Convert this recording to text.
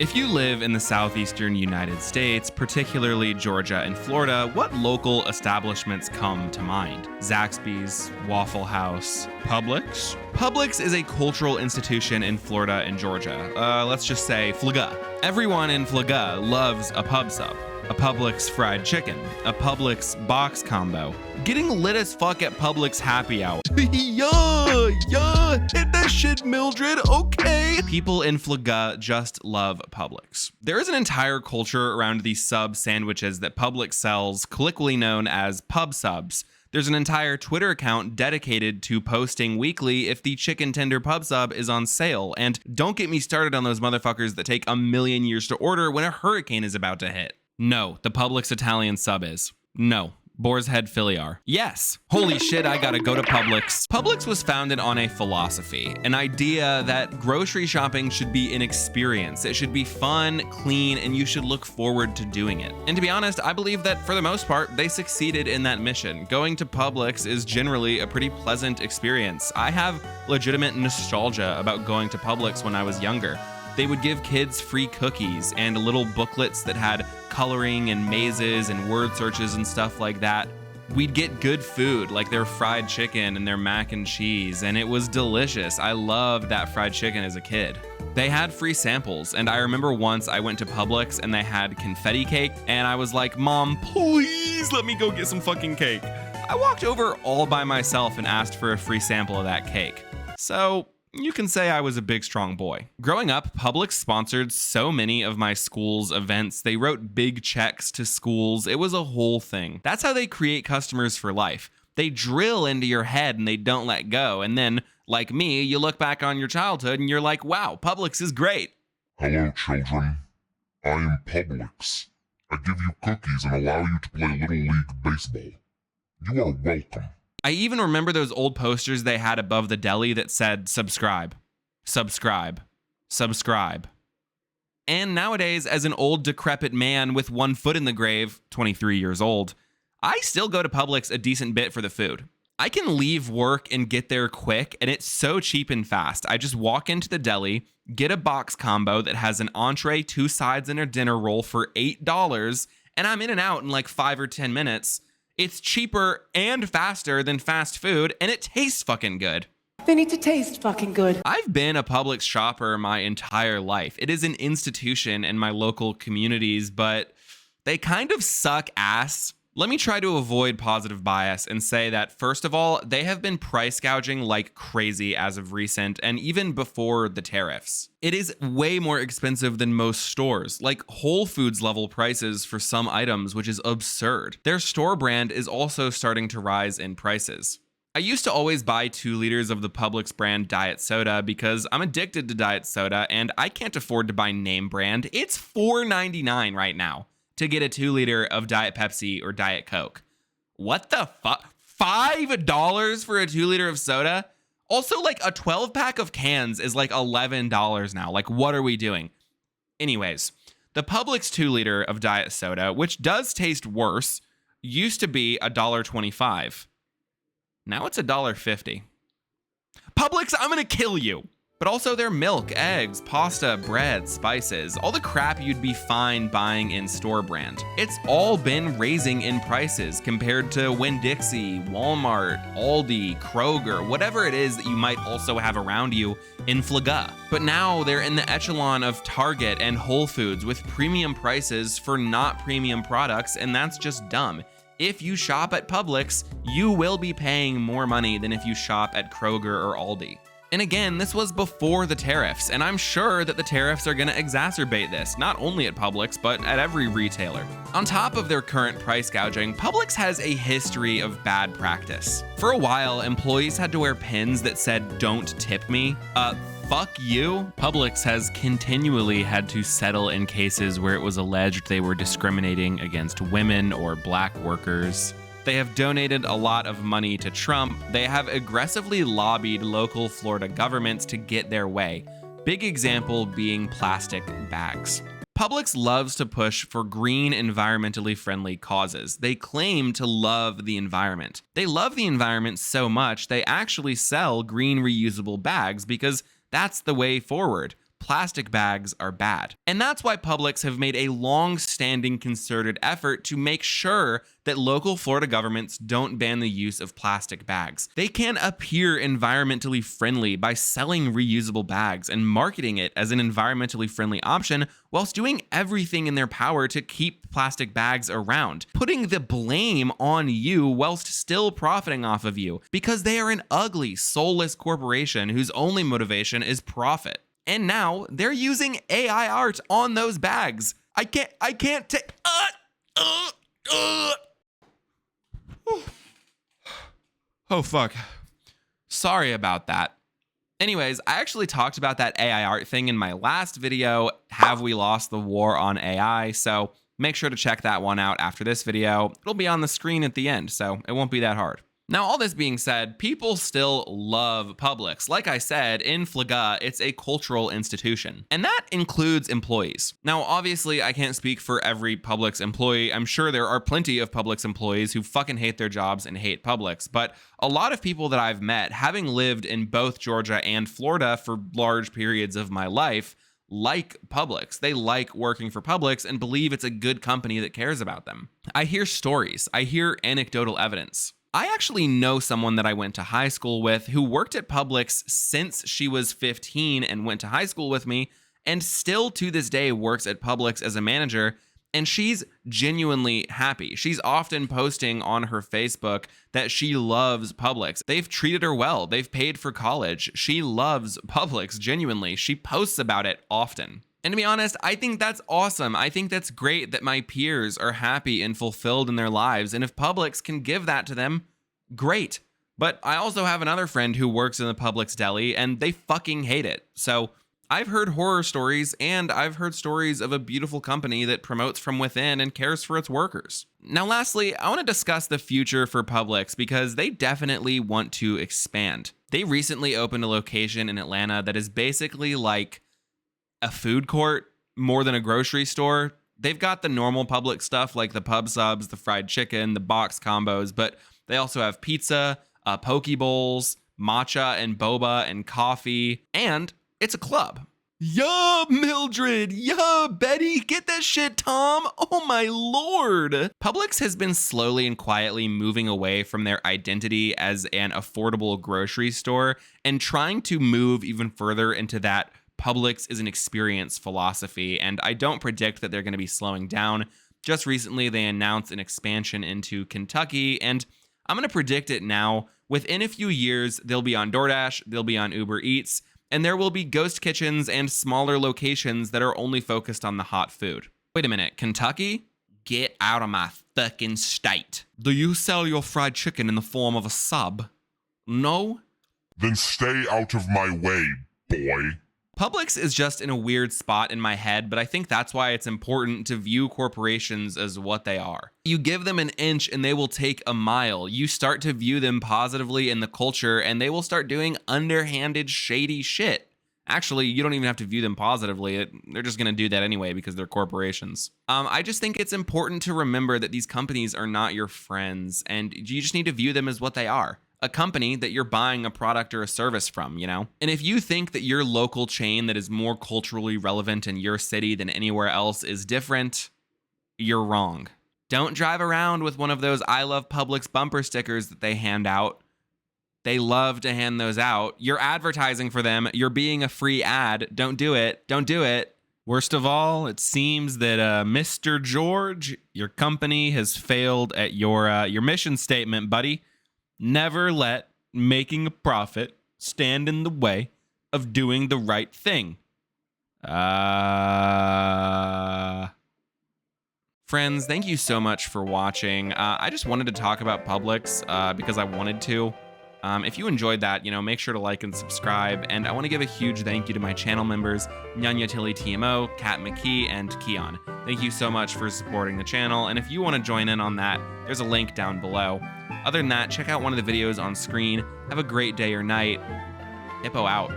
If you live in the southeastern United States, particularly Georgia and Florida, what local establishments come to mind? Zaxby's, Waffle House, Publix? Publix is a cultural institution in Florida and Georgia. Let's just say Flagga. Everyone in Flagga loves a pub sub, a Publix fried chicken, a Publix box combo. Getting lit as fuck at Publix happy hour. yeah, hit that shit, Mildred, okay. People in Flagga just love Publix. There is an entire culture around these sub sandwiches that Publix sells, colloquially known as pub subs. There's an entire Twitter account dedicated to posting weekly if the chicken tender pub sub is on sale. And don't get me started on those motherfuckers that take a million years to order when a hurricane is about to hit. No, the Publix Italian sub is. No. Boar's Head Filiar. Yes. Holy shit, I gotta go to Publix. Publix was founded on a philosophy, an idea that grocery shopping should be an experience. It should be fun, clean, and you should look forward to doing it. And to be honest, I believe that for the most part, they succeeded in that mission. Going to Publix is generally a pretty pleasant experience. I have legitimate nostalgia about going to Publix when I was younger. They would give kids free cookies and little booklets that had coloring and mazes and word searches and stuff like that. We'd get good food like their fried chicken and their mac and cheese, and it was delicious. I loved that fried chicken as a kid. They had free samples, and I remember once I went to Publix and they had confetti cake, and I was like, Mom, please let me go get some fucking cake. I walked over all by myself and asked for a free sample of that cake. So you can say I was a big, strong boy. Growing up, Publix sponsored so many of my school's events. They wrote big checks to schools. It was a whole thing. That's how they create customers for life. They drill into your head and they don't let go. And then, like me, you look back on your childhood and you're like, wow, Publix is great. Hello, children. I am Publix. I give you cookies and allow you to play Little League Baseball. You are welcome. I even remember those old posters they had above the deli that said, subscribe, subscribe, subscribe. And nowadays, as an old decrepit man with one foot in the grave, 23 years old, I still go to Publix a decent bit for the food. I can leave work and get there quick, and it's so cheap and fast. I just walk into the deli, get a box combo that has an entree, 2 sides, and a dinner roll for $8, and I'm in and out in like 5 or 10 minutes. It's cheaper and faster than fast food, and it tastes fucking good. They need to taste fucking good. I've been a Publix shopper my entire life. It is an institution in my local communities, but they kind of suck ass. Let me try to avoid positive bias and say that, first of all, they have been price gouging like crazy as of recent and even before the tariffs. It is way more expensive than most stores, like Whole Foods level prices for some items, which is absurd. Their store brand is also starting to rise in prices. I used to always buy 2 liters of the Publix brand diet soda because I'm addicted to diet soda and I can't afford to buy name brand. It's $4.99 right now to get a 2 liter of Diet Pepsi or Diet Coke. What the fuck? $5 for a 2 liter of soda? Also, like a 12 pack of cans is like $11 now. Like, what are we doing? Anyways, the Publix 2 liter of diet soda, which does taste worse, used to be $1.25. Now it's $1.50. Publix, I'm gonna kill you. But also their milk, eggs, pasta, bread, spices, all the crap you'd be fine buying in store brand. It's all been raising in prices compared to Winn-Dixie, Walmart, Aldi, Kroger, whatever it is that you might also have around you in Flagga. But now they're in the echelon of Target and Whole Foods with premium prices for not premium products, and that's just dumb. If you shop at Publix, you will be paying more money than if you shop at Kroger or Aldi. And again, this was before the tariffs, and I'm sure that the tariffs are gonna exacerbate this, not only at Publix, but at every retailer. On top of their current price gouging, Publix has a history of bad practice. For a while, employees had to wear pins that said, "Don't tip me." Fuck you. Publix has continually had to settle in cases where it was alleged they were discriminating against women or black workers. They have donated a lot of money to Trump. They have aggressively lobbied local Florida governments to get their way. Big example being plastic bags. Publix loves to push for green, environmentally friendly causes. They claim to love the environment. They love the environment so much, they actually sell green reusable bags because that's the way forward. plastic bags are bad. And that's why Publix have made a long-standing concerted effort to make sure that local Florida governments don't ban the use of plastic bags. They can appear environmentally friendly by selling reusable bags and marketing it as an environmentally friendly option whilst doing everything in their power to keep plastic bags around, putting the blame on you whilst still profiting off of you because they are an ugly, soulless corporation whose only motivation is profit. And now they're using AI art on those bags. I can't take. Oh, fuck. Sorry about that. Anyways, I actually talked about that AI art thing in my last video, Have We Lost the War on AI? So make sure to check that one out after this video. It'll be on the screen at the end, so it won't be that hard. Now, all this being said, people still love Publix. Like I said, in Flaga, it's a cultural institution, and that includes employees. Now, obviously, I can't speak for every Publix employee. I'm sure there are plenty of Publix employees who fucking hate their jobs and hate Publix, but a lot of people that I've met, having lived in both Georgia and Florida for large periods of my life, like Publix. They like working for Publix and believe it's a good company that cares about them. I hear stories. I hear anecdotal evidence. I actually know someone that I went to high school with who worked at Publix since she was 15 and went to high school with me, and still to this day works at Publix as a manager, and she's genuinely happy. She's often posting on her Facebook that she loves Publix. They've treated her well. They've paid for college. She loves Publix, genuinely. She posts about it often. And to be honest, I think that's awesome. I think that's great that my peers are happy and fulfilled in their lives. And if Publix can give that to them, great. But I also have another friend who works in the Publix deli and they fucking hate it. So I've heard horror stories, and I've heard stories of a beautiful company that promotes from within and cares for its workers. Now, lastly, I want to discuss the future for Publix because they definitely want to expand. They recently opened a location in Atlanta that is basically like a food court more than a grocery store. They've got the normal Publix stuff like the pub subs, the fried chicken, the box combos, but they also have pizza, poke bowls, matcha and boba and coffee, and it's a club. Yeah, Mildred. Yeah, Betty. Get that shit, Tom. Oh my lord. Publix has been slowly and quietly moving away from their identity as an affordable grocery store and trying to move even further into that Publix is an experience philosophy, and I don't predict that they're going to be slowing down. Just recently, they announced an expansion into Kentucky, and I'm going to predict it now. Within a few years, they'll be on DoorDash, they'll be on Uber Eats, and there will be ghost kitchens and smaller locations that are only focused on the hot food. Wait a minute, Kentucky? Get out of my fucking state. Do you sell your fried chicken in the form of a sub? No? Then stay out of my way, boy. Publix is just in a weird spot in my head, but I think that's why it's important to view corporations as what they are. You give them an inch and they will take a mile. You start to view them positively in the culture and they will start doing underhanded, shady shit. Actually, you don't even have to view them positively. They're just going to do that anyway because they're corporations. I just think it's important to remember that these companies are not your friends, and you just need to view them as what they are. A company that you're buying a product or a service from, you know? And if you think that your local chain that is more culturally relevant in your city than anywhere else is different, you're wrong. Don't drive around with one of those I Love Publix bumper stickers that they hand out. They love to hand those out. You're advertising for them. You're being a free ad. Don't do it. Don't do it. Worst of all, it seems that Mr. George, your company has failed at your mission statement, buddy. Never let making a profit stand in the way of doing the right thing. Friends, thank you so much for watching. I just wanted to talk about Publix because I wanted to. If you enjoyed that, make sure to like and subscribe. And I want to give a huge thank you to my channel members, Nyanya Tilly TMO, Kat McKee, and Keon. Thank you so much for supporting the channel. And if you want to join in on that, there's a link down below. Other than that, check out one of the videos on screen. Have a great day or night. Hippo out.